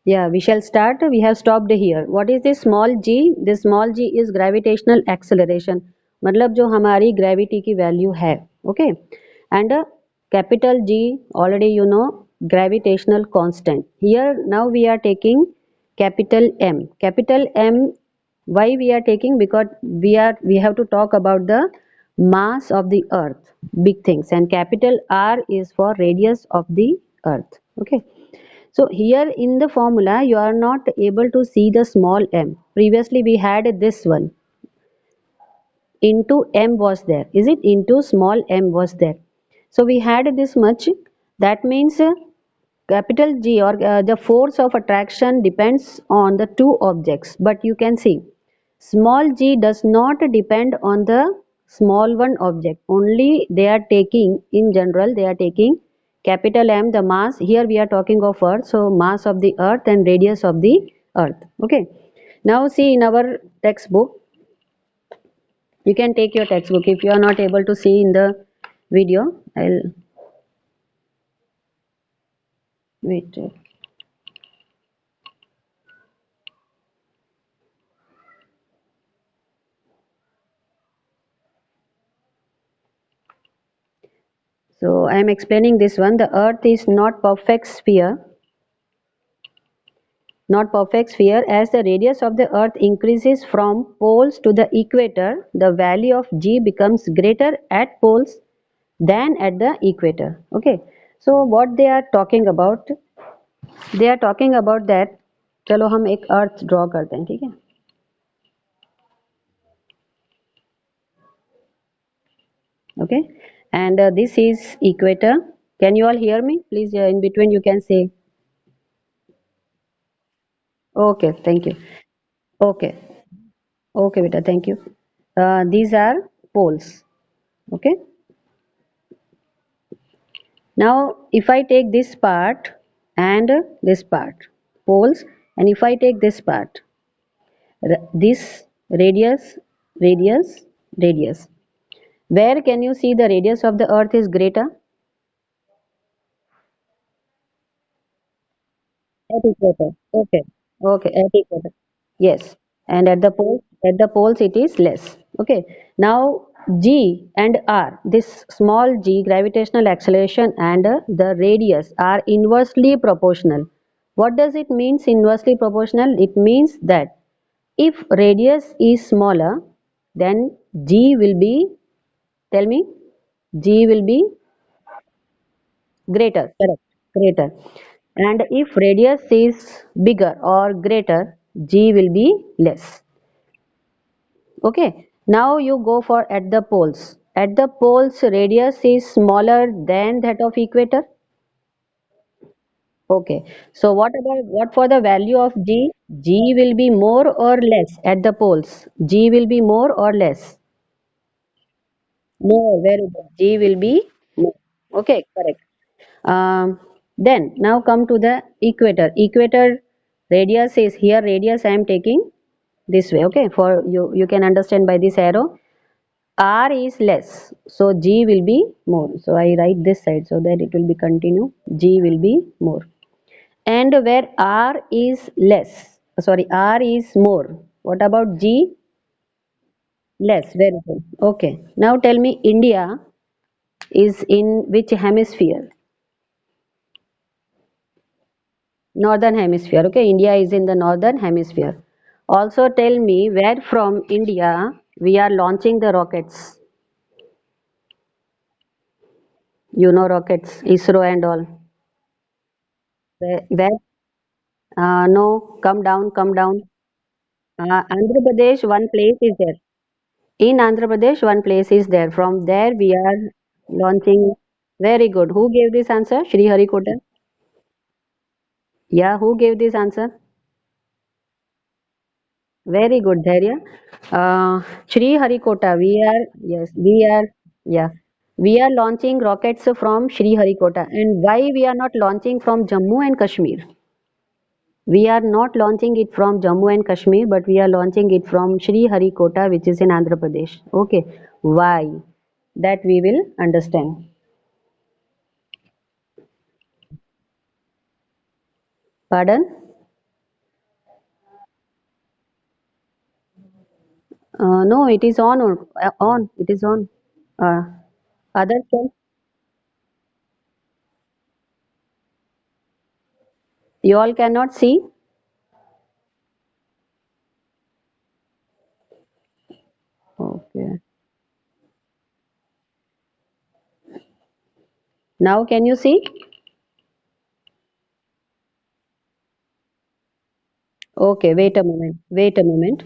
Yeah, we shall start. We have stopped here. What is this small g? This small g is gravitational acceleration. मतलब जो हमारी gravity की value है. Okay. And capital G, already you know, gravitational constant. Here now we are taking capital M. Capital M, why we are taking? Because we have to talk about the mass of the earth, big things, and capital R is for radius of the earth. Okay. So here in the formula, you are not able to see the small m. Previously we had this one, into m was there. Is it into small m was there? So we had this much. That means capital G, or the force of attraction depends on the two objects. But you can see small g does not depend on the small one object. Only they are taking, in general, they are taking capital M, the mass. Here we are talking of earth, so mass of the earth and radius of the earth. Okay. Now see in our textbook, you can take your textbook. If you are not able to see in the video, I'll wait. So I am explaining this one. The earth is not perfect sphere. As the radius of the earth increases from poles to the equator, the value of g becomes greater at poles than at the equator. Okay. So what they are talking about, they are talking about that. चलो हम एक अर्थ draw करते हैं, ठीक है. Okay, and this is equator. Can you all hear me? Please, in between you can say. Okay, thank you. Okay, okay, beta, thank you. These are poles. Okay. Now, if I take this part and this part, poles, and if I take this part, this radius, radius, radius. Where can you see the radius of the earth is greater? At equator. Okay. Okay. At equator. Yes. And at the poles it is less. Okay. Now G and R, this small g, gravitational acceleration, and the radius are inversely proportional. What does it means inversely proportional? It means that if radius is smaller, then G will be, tell me, G will be greater, correct, greater. And if radius is bigger or greater, G will be less. Okay. Now you go for at the poles. At the poles, radius is smaller than that of equator. Okay. So what for the value of G? G will be more or less at the poles. G will be more or less. More, very good. G will be more. Okay, correct. Then now come to the equator. Equator radius is here. Radius I am taking this way. Okay, for you can understand by this arrow. R is less, so G will be more. So I write this side so that it will be continue. G will be more. And where R is less, sorry, R is more. What about G? Less. Very good. Okay. Now tell me, India is in which hemisphere? Northern hemisphere. Okay, India is in the northern hemisphere. Also tell me where from India we are launching the rockets. You know rockets, ISRO and all. Where? No, come down, come down. Andhra Pradesh, one place is there. In Andhra Pradesh, one place is there. From there we are launching. Very good. Who gave this answer? Shri Harikota. Yeah, who gave this answer? Very good, Dharya. Shri Harikota, yeah, we are launching rockets from Shri Harikota. And why we are not launching from Jammu and Kashmir? We are not launching it from Jammu and Kashmir, but we are launching it from Shri Harikota, which is in Andhra Pradesh. Okay, why? That we will understand. Pardon? No, it is on or on. It is on. Uh, Others can you all cannot see. Okay. Now can you see? Okay. Wait a moment. Wait a moment.